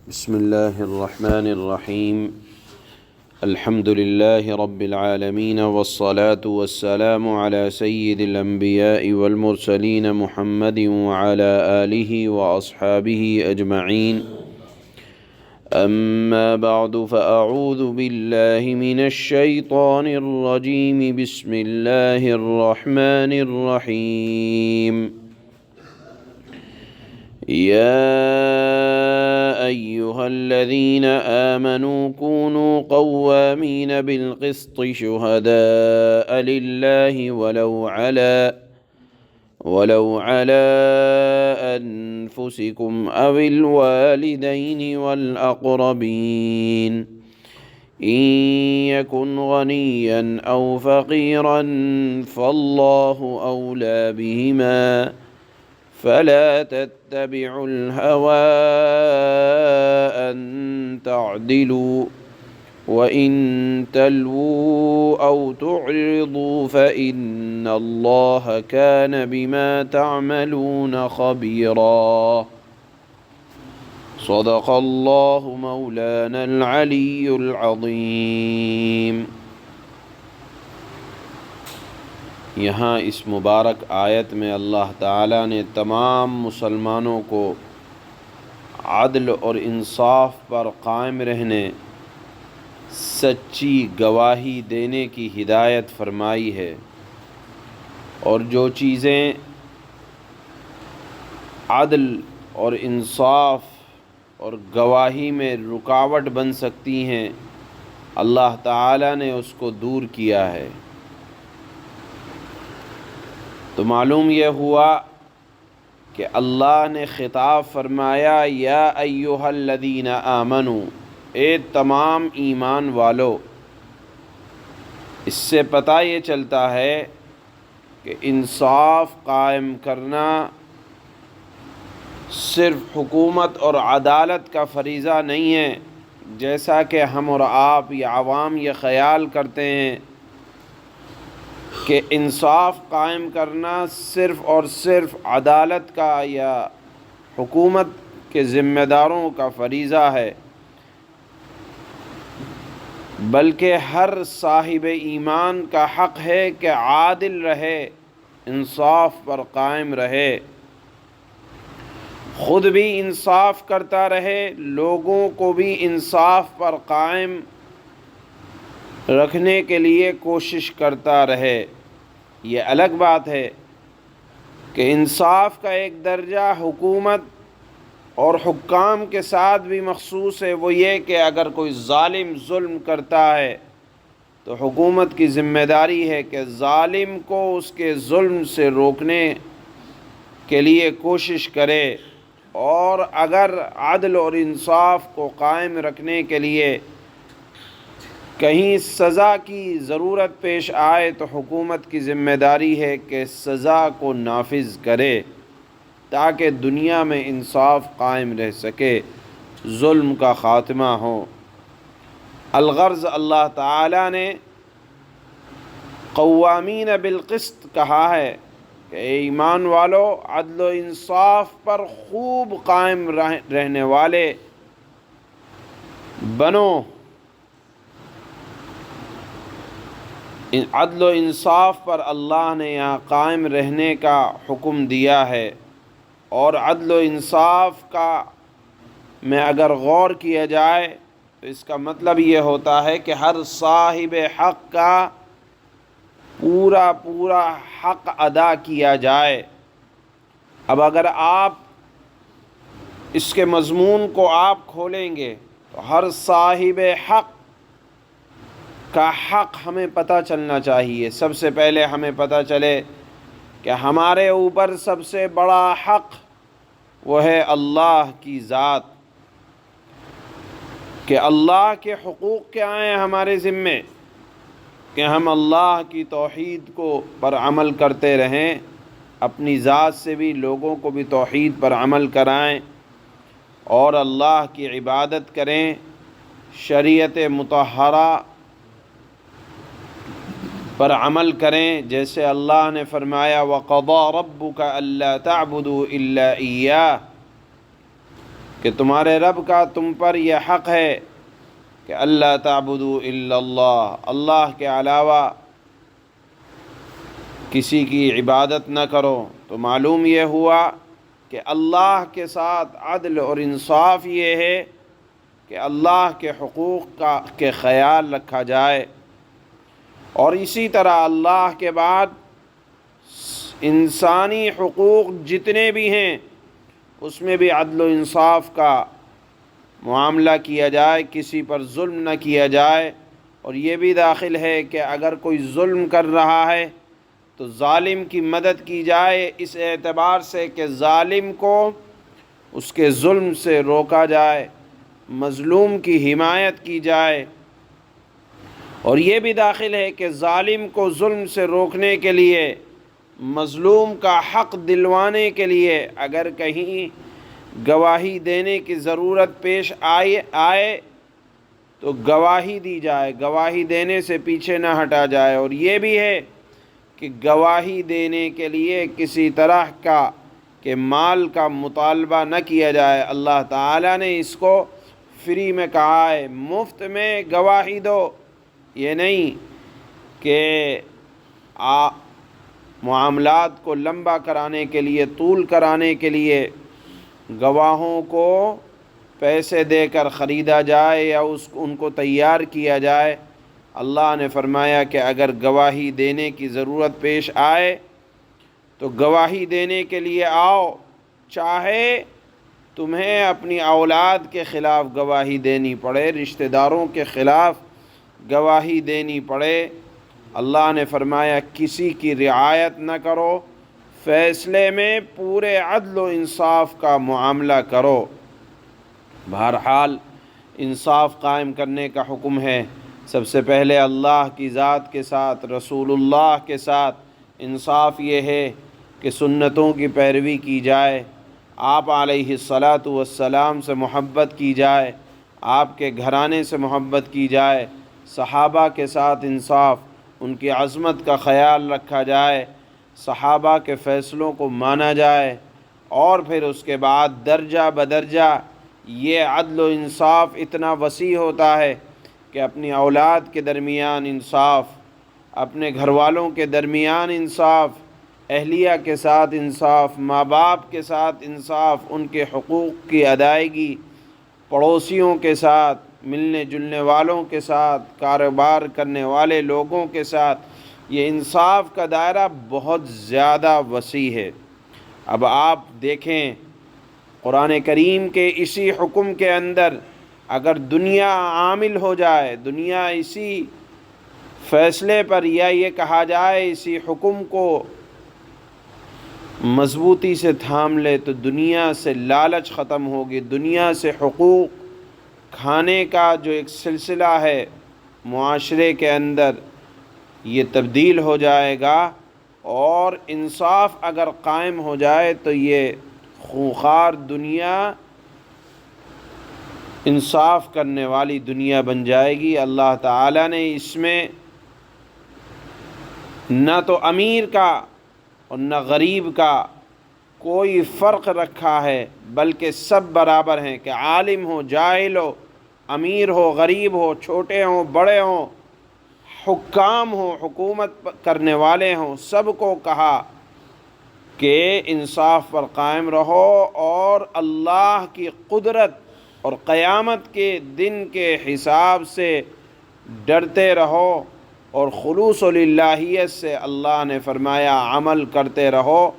بسم الله الرحمن الرحيم. الحمد لله رب العالمين، والصلاة والسلام على سيد الأنبياء والمرسلين محمد وعلى آله وأصحابه أجمعين. أما بعد، فأعوذ بالله من الشيطان الرجيم. بسم الله الرحمن الرحيم. يا أيها الذين آمنوا كونوا قوامين بالقسط شهداء لله ولو على أنفسكم أو الوالدين والأقربين إن يكن غنيا أو فقيرا فالله أولى بهما فلا تتبعوا الهوى أن تعدلوا وإن تلووا أو تعرضوا فإن الله كان بما تعملون خبيرا. صدق الله مولانا العلي العظيم. یہاں اس مبارک آیت میں اللہ تعالیٰ نے تمام مسلمانوں کو عدل اور انصاف پر قائم رہنے، سچی گواہی دینے کی ہدایت فرمائی ہے، اور جو چیزیں عدل اور انصاف اور گواہی میں رکاوٹ بن سکتی ہیں، اللہ تعالیٰ نے اس کو دور کیا ہے۔ تو معلوم یہ ہوا کہ اللہ نے خطاب فرمایا یا ایھا الذین آمنو، اے تمام ایمان والو۔ اس سے پتہ یہ چلتا ہے کہ انصاف قائم کرنا صرف حکومت اور عدالت کا فریضہ نہیں ہے، جیسا کہ ہم اور آپ یا عوام یہ خیال کرتے ہیں کہ انصاف قائم کرنا صرف اور صرف عدالت کا یا حکومت کے ذمہ داروں کا فریضہ ہے، بلکہ ہر صاحب ایمان کا حق ہے کہ عادل رہے، انصاف پر قائم رہے، خود بھی انصاف کرتا رہے، لوگوں کو بھی انصاف پر قائم رکھنے کے لیے کوشش کرتا رہے۔ یہ الگ بات ہے کہ انصاف کا ایک درجہ حکومت اور حکام کے ساتھ بھی مخصوص ہے، وہ یہ کہ اگر کوئی ظالم ظلم کرتا ہے تو حکومت کی ذمہ داری ہے کہ ظالم کو اس کے ظلم سے روکنے کے لیے کوشش کرے، اور اگر عدل اور انصاف کو قائم رکھنے کے لیے کہیں سزا کی ضرورت پیش آئے تو حکومت کی ذمہ داری ہے کہ سزا کو نافذ کرے تاکہ دنیا میں انصاف قائم رہ سکے، ظلم کا خاتمہ ہو۔ الغرض اللہ تعالیٰ نے قوامین بالقسط کہا ہے کہ اے ایمان والو، عدل و انصاف پر خوب قائم رہنے والے بنو۔ عدل و انصاف پر اللہ نے یہاں قائم رہنے کا حکم دیا ہے، اور عدل و انصاف کا میں اگر غور کیا جائے تو اس کا مطلب یہ ہوتا ہے کہ ہر صاحب حق کا پورا حق ادا کیا جائے۔ اب اگر آپ اس کے مضمون کو آپ کھولیں گے تو ہر صاحب حق کا حق ہمیں پتہ چلنا چاہیے۔ سب سے پہلے ہمیں پتہ چلے کہ ہمارے اوپر سب سے بڑا حق وہ ہے اللہ کی ذات، کہ اللہ کے حقوق کیا ہیں ہمارے ذمے، کہ ہم اللہ کی توحید کو پر عمل کرتے رہیں، اپنی ذات سے بھی لوگوں کو بھی توحید پر عمل کرائیں، اور اللہ کی عبادت کریں، شریعت مطہرہ پر عمل کریں، جیسے اللہ نے فرمایا وَقَضَىٰ رَبُّكَ أَلَّا تَعْبُدُوا إِلَّا إِيَّاهُ، کہ تمہارے رب کا تم پر یہ حق ہے کہ اللہ تعبدوا الا اللہ، اللہ کے علاوہ کسی کی عبادت نہ کرو۔ تو معلوم یہ ہوا کہ اللہ کے ساتھ عدل اور انصاف یہ ہے کہ اللہ کے حقوق کے خیال رکھا جائے، اور اسی طرح اللہ کے بعد انسانی حقوق جتنے بھی ہیں اس میں بھی عدل و انصاف کا معاملہ کیا جائے، کسی پر ظلم نہ کیا جائے۔ اور یہ بھی داخل ہے کہ اگر کوئی ظلم کر رہا ہے تو ظالم کی مدد کی جائے، اس اعتبار سے کہ ظالم کو اس کے ظلم سے روکا جائے، مظلوم کی حمایت کی جائے۔ اور یہ بھی داخل ہے کہ ظالم کو ظلم سے روکنے کے لیے، مظلوم کا حق دلوانے کے لیے اگر کہیں گواہی دینے کی ضرورت پیش آئے تو گواہی دی جائے، گواہی دینے سے پیچھے نہ ہٹا جائے۔ اور یہ بھی ہے کہ گواہی دینے کے لیے کسی طرح کا کہ مال کا مطالبہ نہ کیا جائے۔ اللہ تعالیٰ نے اس کو فری میں کہا ہے، مفت میں گواہی دو، یہ نہیں کہ معاملات کو لمبا کرانے کے لیے، طول کرانے کے لیے گواہوں کو پیسے دے کر خریدا جائے یا ان کو تیار کیا جائے۔ اللہ نے فرمایا کہ اگر گواہی دینے کی ضرورت پیش آئے تو گواہی دینے کے لیے آؤ، چاہے تمہیں اپنی اولاد کے خلاف گواہی دینی پڑے، رشتہ داروں کے خلاف گواہی دینی پڑے۔ اللہ نے فرمایا کسی کی رعایت نہ کرو، فیصلے میں پورے عدل و انصاف کا معاملہ کرو۔ بہرحال انصاف قائم کرنے کا حکم ہے۔ سب سے پہلے اللہ کی ذات کے ساتھ، رسول اللہ کے ساتھ انصاف یہ ہے کہ سنتوں کی پیروی کی جائے، آپ علیہ الصلاۃ والسلام سے محبت کی جائے، آپ کے گھرانے سے محبت کی جائے، صحابہ کے ساتھ انصاف، ان کی عظمت کا خیال رکھا جائے، صحابہ کے فیصلوں کو مانا جائے، اور پھر اس کے بعد درجہ بدرجہ یہ عدل و انصاف اتنا وسیع ہوتا ہے کہ اپنی اولاد کے درمیان انصاف، اپنے گھر والوں کے درمیان انصاف، اہلیہ کے ساتھ انصاف، ماں باپ کے ساتھ انصاف، ان کے حقوق کی ادائیگی، پڑوسیوں کے ساتھ، ملنے جلنے والوں کے ساتھ، کاروبار کرنے والے لوگوں کے ساتھ، یہ انصاف کا دائرہ بہت زیادہ وسیع ہے۔ اب آپ دیکھیں قرآن کریم کے اسی حکم کے اندر اگر دنیا عامل ہو جائے، دنیا اسی فیصلے پر یا یہ کہا جائے اسی حکم کو مضبوطی سے تھام لے تو دنیا سے لالچ ختم ہوگی، دنیا سے حقوق کھانے کا جو ایک سلسلہ ہے معاشرے کے اندر یہ تبدیل ہو جائے گا، اور انصاف اگر قائم ہو جائے تو یہ خونخوار دنیا انصاف کرنے والی دنیا بن جائے گی۔ اللہ تعالیٰ نے اس میں نہ تو امیر کا اور نہ غریب کا کوئی فرق رکھا ہے، بلکہ سب برابر ہیں کہ عالم ہو، جاہل ہو، امیر ہو، غریب ہو، چھوٹے ہوں، بڑے ہوں، حکام ہوں، حکومت کرنے والے ہوں، سب کو کہا کہ انصاف پر قائم رہو، اور اللہ کی قدرت اور قیامت کے دن کے حساب سے ڈرتے رہو، اور خلوص للہیت سے اللہ نے فرمایا عمل کرتے رہو۔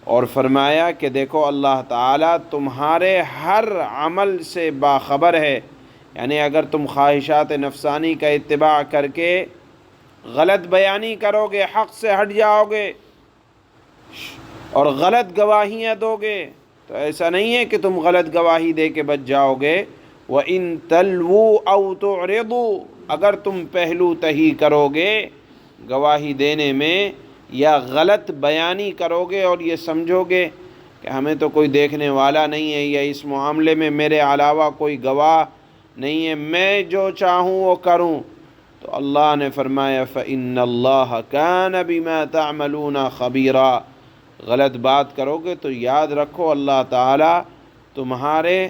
اور فرمایا کہ دیکھو اللہ تعالیٰ تمہارے ہر عمل سے باخبر ہے، یعنی اگر تم خواہشات نفسانی کا اتباع کر کے غلط بیانی کرو گے، حق سے ہٹ جاؤ گے اور غلط گواہیاں دو گے، تو ایسا نہیں ہے کہ تم غلط گواہی دے کے بچ جاؤ گے۔ وَإِن تَلْوُوا أَوْ تُعْرِضُوا، اگر تم پہلو تہی کرو گے گواہی دینے میں یا غلط بیانی کرو گے اور یہ سمجھو گے کہ ہمیں تو کوئی دیکھنے والا نہیں ہے، یا اس معاملے میں میرے علاوہ کوئی گواہ نہیں ہے، میں جو چاہوں وہ کروں، تو اللہ نے فرمایا فَإِنَّ اللَّهَ كَانَ بِمَا تَعْمَلُونَ خَبِيرًا۔ غلط بات کرو گے تو یاد رکھو اللہ تعالیٰ تمہارے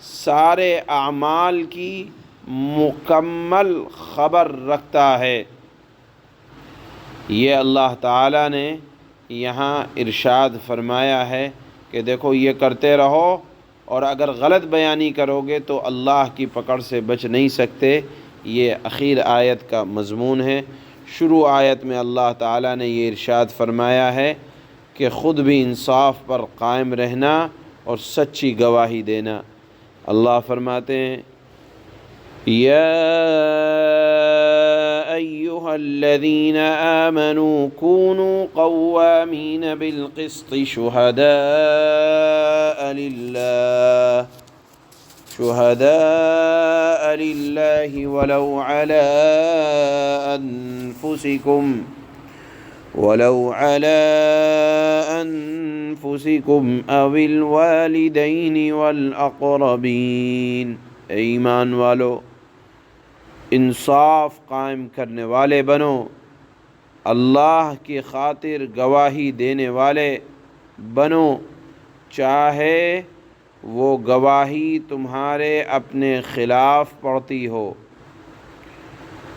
سارے اعمال کی مکمل خبر رکھتا ہے۔ یہ اللہ تعالیٰ نے یہاں ارشاد فرمایا ہے کہ دیکھو یہ کرتے رہو، اور اگر غلط بیانی کرو گے تو اللہ کی پکڑ سے بچ نہیں سکتے۔ یہ اخیر آیت کا مضمون ہے۔ شروع آیت میں اللہ تعالیٰ نے یہ ارشاد فرمایا ہے کہ خود بھی انصاف پر قائم رہنا اور سچی گواہی دینا۔ اللہ فرماتے ہیں یا ایہا الذین آمنوا کونوا قوامین بالقسط شہداء للہ ولو علی انفسکم او الوالدین والاقربین۔ اے ایمان والو، انصاف قائم کرنے والے بنو، اللہ کی خاطر گواہی دینے والے بنو، چاہے وہ گواہی تمہارے اپنے خلاف پڑتی ہو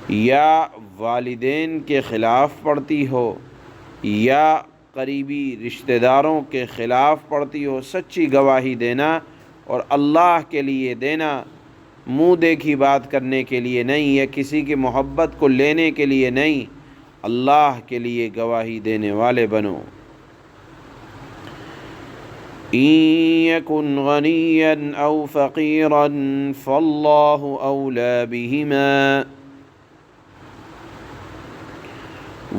یا والدین کے خلاف پڑتی ہو یا قریبی رشتہ داروں کے خلاف پڑتی ہو۔ سچی گواہی دینا، اور اللہ کے لیے دینا، منہ دیکھی بات کرنے کے لیے نہیں، یا کسی کی محبت کو لینے کے لیے نہیں، اللہ کے لیے گواہی دینے والے بنو۔ إن يكن غنيا أو فقيرا فالله أولى بهما۔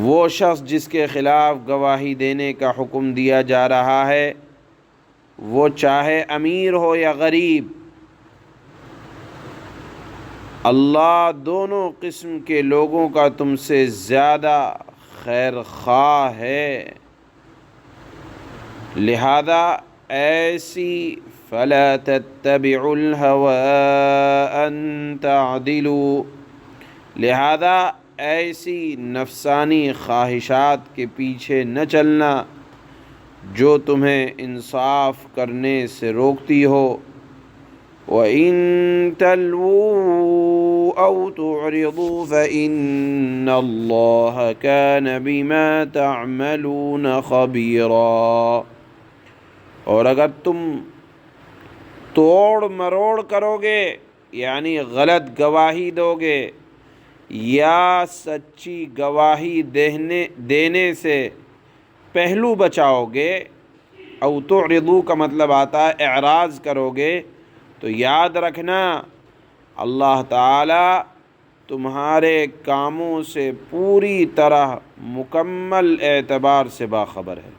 وہ شخص جس کے خلاف گواہی دینے کا حکم دیا جا رہا ہے، وہ چاہے امیر ہو یا غریب، اللہ دونوں قسم کے لوگوں کا تم سے زیادہ خیر خواہ ہے، لہذا ایسی فلا تتبعوا الہوى ان تعدلوا، لہذا ایسی نفسانی خواہشات کے پیچھے نہ چلنا جو تمہیں انصاف کرنے سے روکتی ہو۔ وَإِن تَلْوُوا أَوْ تُعْرِضُوا فَإِنَّ اللَّهَ كَانَ بِمَا تَعْمَلُونَ خَبِيرًا۔ اور اگر تم توڑ مروڑ کرو گے، یعنی غلط گواہی دو گے یا سچی گواہی دینے سے پہلو بچاؤ گے، او تعرضو کا مطلب آتا ہے اعراض کرو گے، تو یاد رکھنا اللہ تعالی تمہارے کاموں سے پوری طرح مکمل اعتبار سے باخبر ہے۔